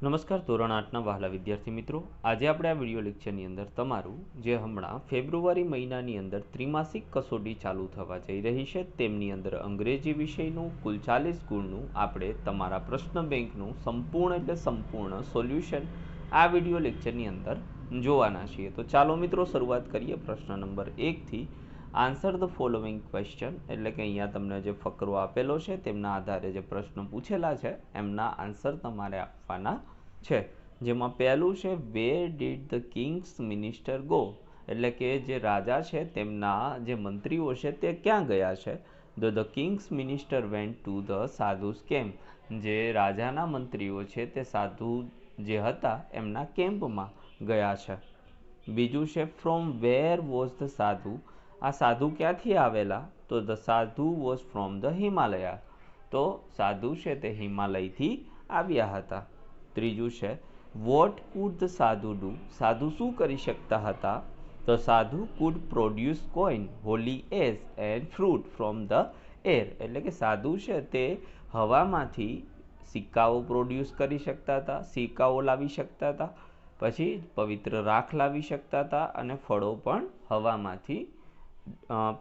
નમસ્કાર ધોરણ 8ના વહાલા વિદ્યાર્થી મિત્રો, આજે આપણે આ વિડિયો લેક્ચરની અંદર તમારું જે હમણાં ફેબ્રુઆરી મહિનાની અંદર ત્રિમાસિક કસોટી ચાલુ થવા જઈ રહી છે તેમની અંદર અંગ્રેજી વિષયનું કુલ 40 ગુણનું આપણે તમારા પ્રશ્ન બેંકનું સંપૂર્ણ સોલ્યુશન આ વિડિયો લેક્ચરની અંદર જોવાના છીએ। તો ચાલો મિત્રો શરૂઆત કરીએ પ્રશ્ન નંબર 1 થી। આન્સર ધ ફોલોઈંગ ક્વેશ્ચન એટલે કે અહીંયા તમને જે ફકરો આપેલો છે તેમના આધારે જે પ્રશ્ન પૂછેલા છે એમના આન્સર તમારે આપવાના છે। જેમાં પહેલું છે where did the king's minister go, એટલે કે જે રાજા છે તેમના જે મંત્રીઓ છે તે ક્યાં ગયા છે। The king's minister went to the sadhu's camp, જે રાજાના મંત્રીઓ છે તે સાધુ જે હતા એમના કેમ્પમાં ગયા છે। બીજું છે ફ્રોમ વેર વોઝ ધ સાધુ, આ સાધુ ક્યાંથી આવેલા, તો the sadhu was from the Himalaya, તો સાધુ છે તે હિમાલયથી આવ્યા હતા। ત્રીજું છે વોટ કુડ ધ સાધુ ડુ, સાધુ શું કરી શકતા હતા, તો સાધુ food produce coin Holi S and fruit from the air, એટલે કે સાધુ છે તે હવામાંથી સિક્કાઓ પ્રોડ્યુસ કરી શકતા હતા, સિક્કાઓ લાવી શકતા હતા, પછી પવિત્ર રાખ લાવી શકતા હતા અને ફળો પણ હવામાંથી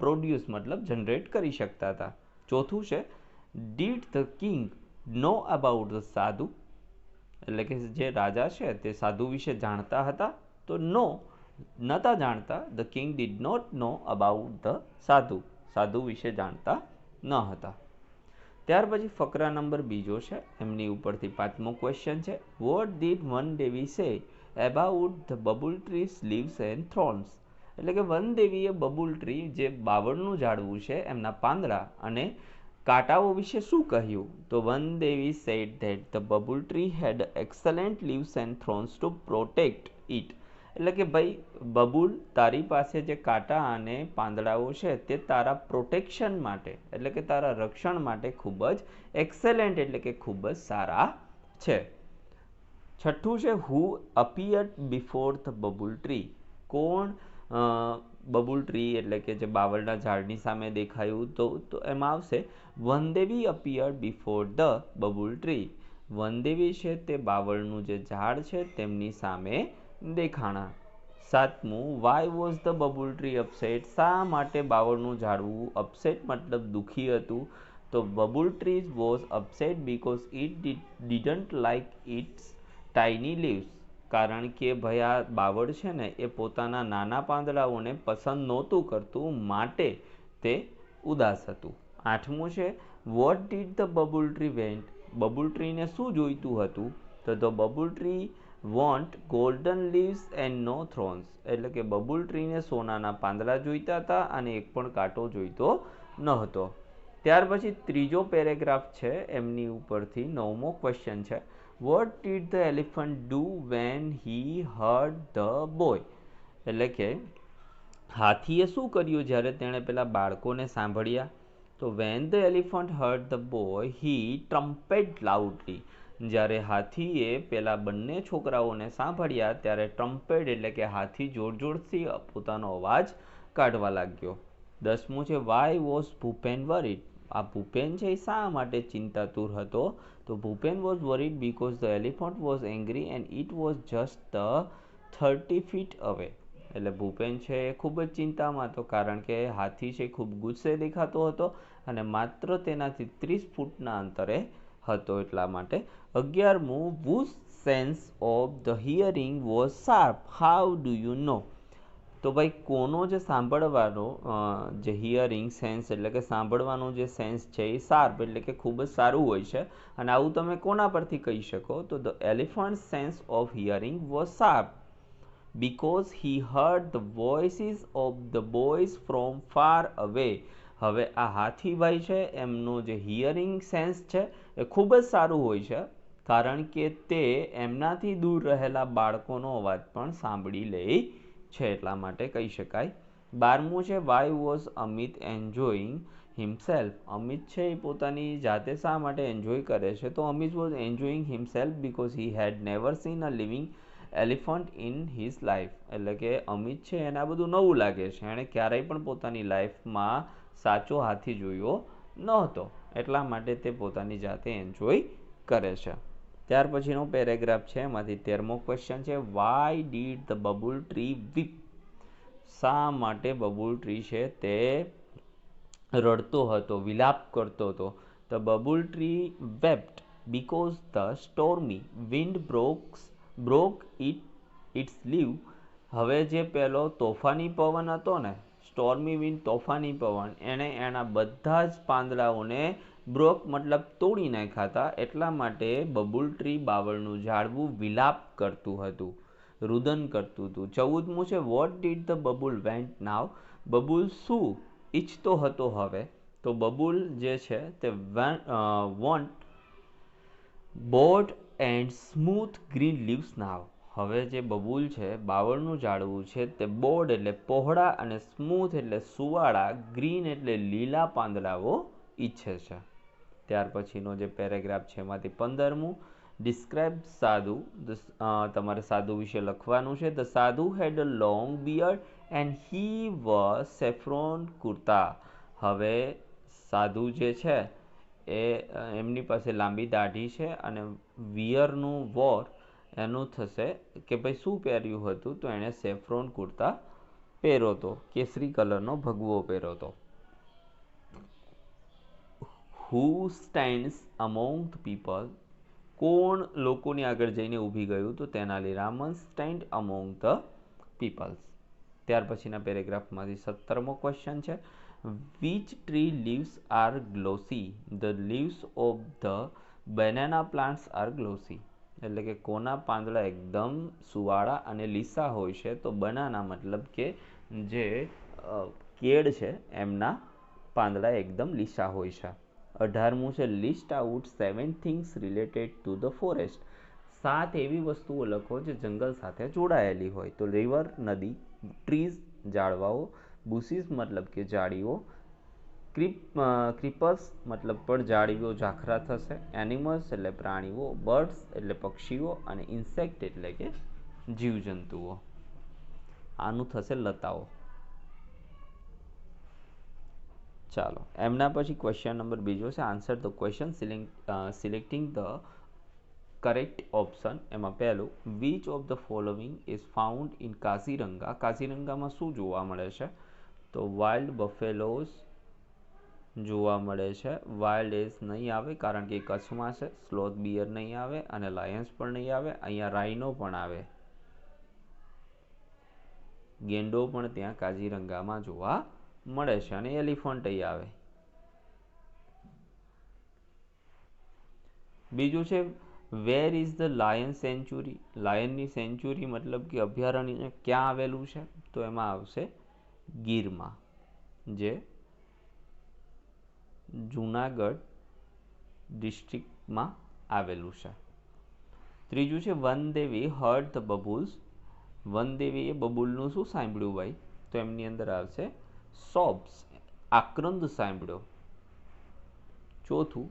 પ્રોડ્યુસ મતલબ જનરેટ કરી શકતા હતા। ચોથું છે did the king no about the સાધુ, એટલે કે જે રાજા છે તે સાધુ વિશે જાણતા હતા, તો નો નતા જાણતા, the king did not know about the sadhu, સાધુ વિશે જાણતા ન હતા। ત્યાર પછી ફકરા નંબર બીજો છે, એમની ઉપરથી પાંચમો ક્વેશ્ચન છે what did one Devi say about the babul trees leaves and thrones, એટલે કે વનદેવીએ બબુલ ટ્રી જે બાવળનું ઝાડવું છે એમના પાંદડા અને કાંટાઓ વિશે શું કહ્યું, તો Vandevi said that the babul tree had excellent leaves and thorns to protect it, એટલે કે ભાઈ બબુલ તારી પાસે જે કાંટા અને પાંદડાઓ છે તે તારા પ્રોટેક્શન માટે એટલે કે તારા રક્ષણ માટે ખૂબ જ એક્સેલન્ટ એટલે કે ખૂબ જ સારા છે। છઠ્ઠું છે who appeared before the babul tree, કોણ બબુલ ટ્રી એટલે કે જે બાવળના ઝાડની સામે દેખાયું, તો એમાં આવશે Vandevi appeared before the babul tree, Vandevi છે તે બાવળનું જે ઝાડ છે તેમની સામે દેખાણા। સાતમું why was the babul tree upset, શા માટે બાવળનું ઝાડવું અપસેટ મતલબ દુઃખી હતું, તો babul tree was upset because it didn't like its tiny leaves, કારણ કે ભાઈ આ બાવળ છે ને એ પોતાના નાના પાંદડાઓને પસંદ નહોતું કરતું, માટે તે ઉદાસ હતું। આઠમું છે what did the babul tree went, babul ટ્રીને શું જોઈતું હતું, તો the babul tree want golden leaves and no thorns, એટલે કે બબુલ ટ્રીને સોનાના પાંદડા જોઈતા હતા અને એક પણ કાંટો જોઈતો ન હતો। ત્યાર પછી ત્રીજો પેરેગ્રાફ છે એમની ઉપરથી નવમો ક્વેશ્ચન છે what did the elephant do when he heard the boy, એટલે કે હાથીએ શું કર્યું જ્યારે તેણે પેલા બાળકોને સાંભળ્યા, તો when the elephant hard the boy he trumpet loudly, જ્યારે હાથીએ પેલા બંને છોકરાઓને સાંભળ્યા ત્યારે ટ્રમ્પેટ એટલે કે હાથી જોર જોરથી પોતાનો અવાજ કાઢવા લાગ્યો। દસમું છે વાય વોઝ ભૂપેન વરીડ, આ ભૂપેન છે એ શા માટે ચિંતાતુર હતો, તો Bhupen was worried because the elephant was angry and it was just the 30 feet away, એટલે ભૂપેન છે એ ખૂબ જ ચિંતામાં હતો કારણ કે હાથી છે ખૂબ ગુસ્સે દેખાતો હતો અને માત્ર તેનાથી 30 ફૂટના અંતરે હતો એટલા માટે। 11મું whose sense of the hearing was sharp, how do you know, તો ભાઈ કોનો જે સાંભળવાનો જે હિયરિંગ સેન્સ એટલે કે સાંભળવાનો જે સેન્સ છે એ શાર્પ એટલે કે ખૂબ જ સારું હોય છે, અને આવું તમે કોના પરથી કહી શકો, તો the elephant sense of hearing was sharp because he heard the voices of the boys from far away, હવે આ હાથીભાઈ છે એમનો જે હિયરિંગ સેન્સ છે એ ખૂબ જ સારું હોય છે કારણ કે તે એમનાથી દૂર રહેલા બાળકોનો અવાજ પણ સાંભળી લે છે એટલા માટે કહી શકાય। 12મું છે why was Amit enjoying himself, Amit છે એ પોતાની જાતે શા માટે એન્જોય કરે છે, તો Amit was enjoying himself because he had never seen a living elephant in his life, એટલે કે અમિત છે એને આ બધું નવું લાગે છે, એણે ક્યારેય પણ પોતાની લાઈફમાં સાચો હાથી જોયો નહોતો એટલા માટે તે પોતાની જાતે એન્જોય કરે છે। ત્યાર પછીનો પેરેગ્રાફ છે એમાંથી 13મો ક્વેશ્ચન છે why did the babul tree whip. શા માટે બબુલ ટ્રી છે તે રડતો હતો, વિલાપ કરતો હતો. The babul tree wept because the stormy wind broke its leave. હવે જે પેલો તોફાની પવન હતો ને, સ્ટોર્મી વિન્ડ તોફાની પવન, એણે એના બધા જ પાંદડાઓને બ્રોક મતલબ તોડી નાખ્યા હતા. એટલા માટે બબુલ ટ્રી બાવળનું ઝાડવું વિલાપ કરતું હતું, રુદન કરતું હતું. 14મું છે what did the babul went now. Babul શું ઈચ્છતો હતો હવે? તો બબુલ જે છે તે want board and smooth green leaves now. હવે જે બબુલ છે, બાવળનું ઝાડવું છે, તે બોર્ડ એટલે પહોળા અને સ્મૂથ એટલે સુવાળા, ગ્રીન એટલે લીલા પાંદડાઓ ઈચ્છે છે. ત્યાર પછીનો જે પેરેગ્રાફ છે એમાંથી 15મું ડિસ્ક્રાઇબ સાધુ. તમારે સાધુ વિશે લખવાનું છે. The sadhu had a long beard and he was saffron kurta. હવે સાધુ જે છે એમની પાસે લાંબી દાઢી છે અને વિયરનું વોર એનું થશે કે ભાઈ શું પહેર્યું હતું, તો એણે સેફ્રોન કુર્તા પહેર્યો હતો, કેસરી કલરનો ભગવો પહેર્યો હતો. Who stands among the people. કોણ લોકોની આગળ જઈને ઊભી ગયું, તો Tenali Raman stand among the peoples. ત્યાર પછીના પેરેગ્રાફમાંથી 17મો ક્વેશ્ચન છે which tree leaves are glossy. The leaves of the banana plants are glossy. એટલે કે કોના પાંદડા એકદમ સુવાળા અને લીસા હોય છે, તો બનાના મતલબ કે જે કેળ છે એમના પાંદડા એકદમ લીસા હોય છે. 18મું છે list out 7 things related to the forest. 7 એવી વસ્તુઓ લખો જે જંગલ સાથે જોડાયેલી હોય. તો રિવર નદી, ટ્રીઝ ઝાડવાઓ, બુશીસ મતલબ કે ઝાડીઓ, ક્રીપર્સ મતલબ પણ ઝાડીઓ ઝાખરા થશે, એનિમલ્સ એટલે પ્રાણીઓ, બર્ડ્સ એટલે પક્ષીઓ અને ઇન્સેક્ટ એટલે કે જીવજંતુઓ. આનું થશે લતાઓ. ચાલો એમના પછી ક્વેશ્ચન નંબર બીજો છે answer the question selecting the correct option. એમાં પહેલું which of the following is found in Kaziranga. કાઝીરંગામાં શું જોવા મળે છે? તો વાઇલ્ડ બફેલોઝ જોવા મળે છે. વાઇલ્ડ એસ નહીં આવે કારણ કે કચ્છમાં છે. સ્લોથ બિયર નહીં આવે અને લાયન્સ પણ નહીં આવે. અહીંયા રાઇનો પણ આવે, ગેંડો પણ ત્યાં કાઝીરંગામાં જોવા મળે છે અને એલિફન્ટ આવે. બીજું છે where is the lion sanctuary. લાયનની સેન્ચુરી મતલબ કે અભયારણ્ય ક્યાં આવેલું છે? તો એમાં આવશે ગીરમાં, જે જુનાગઢ ડિસ્ટ્રિક્ટમાં આવેલું છે. ત્રીજું છે વનદેવી હર્ડ ધ બબુલ્સ. વનદેવીએ બબુલનું શું સાંભળ્યું ભાઈ? તો એમની અંદર આવશે સોબ્સ, આક્રંદ સાંભળ્યો. ચોથું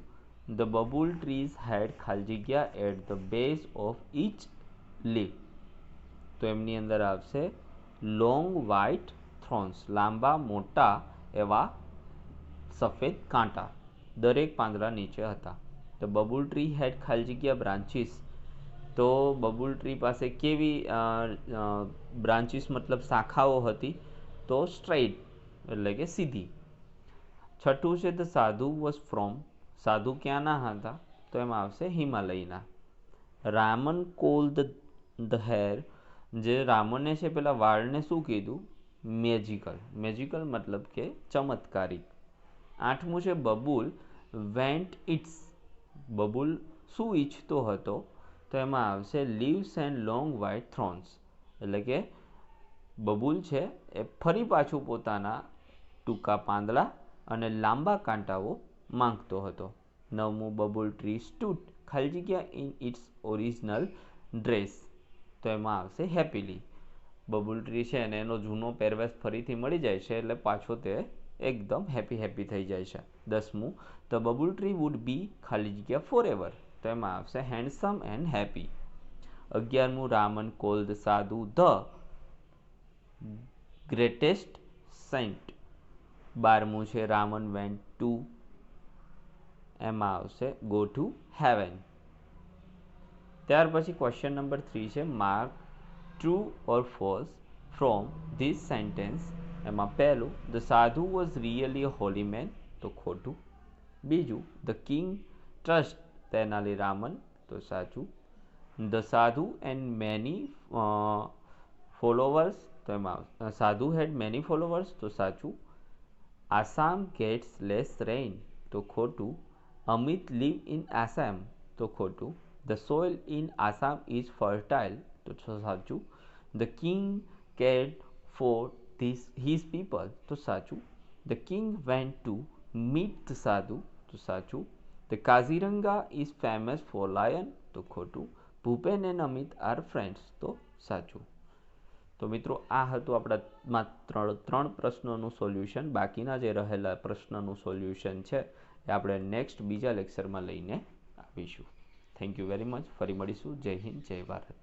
ધ બબુલ ટ્રીઝ હેડ ખાલી જગ્યા at the base of each leave. તો એમની અંદર આવશે લોંગ વ્હાઇટ થ્રોન્સ, લાંબા મોટા એવા સફેદ કાંટા દરેક પાંદડા નીચે હતા. ધ બબુલ ટ્રી હેડ ખાલી જગ્યા બ્રાન્ચીસ. તો બબુલ ટ્રી પાસે કેવી બ્રાન્ચીસ મતલબ શાખાઓ હતી? તો સ્ટ્રેઇટ એટલે કે સીધી. છઠ્ઠું છે ધ સાધુ વોઝ ફ્રોમ. સાધુ ક્યાંના હતા? તો એમાં આવશે હિમાલયના. Raman call the hair. જે રામને છે પેલા વાળને શું કીધું? મેજિકલ. મેજિકલ મતલબ કે ચમત્કારિક. આઠમું છે બબુલ વેન્ટ ઇટ્સ. બબુલ શું ઈચ્છતો હતો? તો એમાં આવશે leaves and long white thrones. એટલે કે બબુલ છે એ ફરી પાછું પોતાના ટૂંકા પાંદડા અને લાંબા કાંટાઓ માંગતો હતો. નવમું બબુલ ટ્રી સ્ટૂડ ખાલી જગ્યા ઇન ઇટ્સ ઓરિજિનલ ડ્રેસ. તો એમાં આવશે હેપીલી. બબુલ ટ્રી છે અને એનો જૂનો પહેરવેશ ફરીથી મળી જાય છે એટલે પાછો તે એકદમ હેપી થઈ જાય છે. 10મું the babul tree would be ખાલી જગ્યા ફોર એવર. તો એમાં આવશે હેન્ડસમ એન્ડ હેપી. 11મું Raman called sadhu the greatest saint. 12મું છે રામન વેન્ટ ટુ, એમાં આવશે ગો ટુ હેવન. ત્યાર પછી ક્વેશ્ચન નંબર 3 છે mark true or false from this sentence. એમાં પહેલું the sadhu was really a holy man, તો ખોટું. બીજું the king trust Tenali Raman, તો સાચું. ધ સાધુ એન્ડ મેની ફોલોવર્સ, તો એમાં સાધુ હેડ મેની ફોલોવર્સ, તો સાચું. આસામ ગેટ્સ લેસ રેઇન, તો ખોટું. અમિત લીવ ઇન આસામ, તો ખોટું. The soil in Assam is fertile, તો સાચું. The king કેર્ડ for his people, તો સાચું. The king went to meet the સાધુ, તો સાચું. The Kaziranga is famous for lion, તો ખોટું. Bhupen and Amit are friends, તો સાચું. તો મિત્રો આ હતું આપણા માત્ર 3 પ્રશ્નોનું સોલ્યુશન. બાકીના જે રહેલા પ્રશ્નનું સોલ્યુશન છે એ આપણે નેક્સ્ટ બીજા લેક્ચરમાં લઈને આવીશું. Thank you very much. ફરી મળીશું. જય હિન્દ, જય ભારત.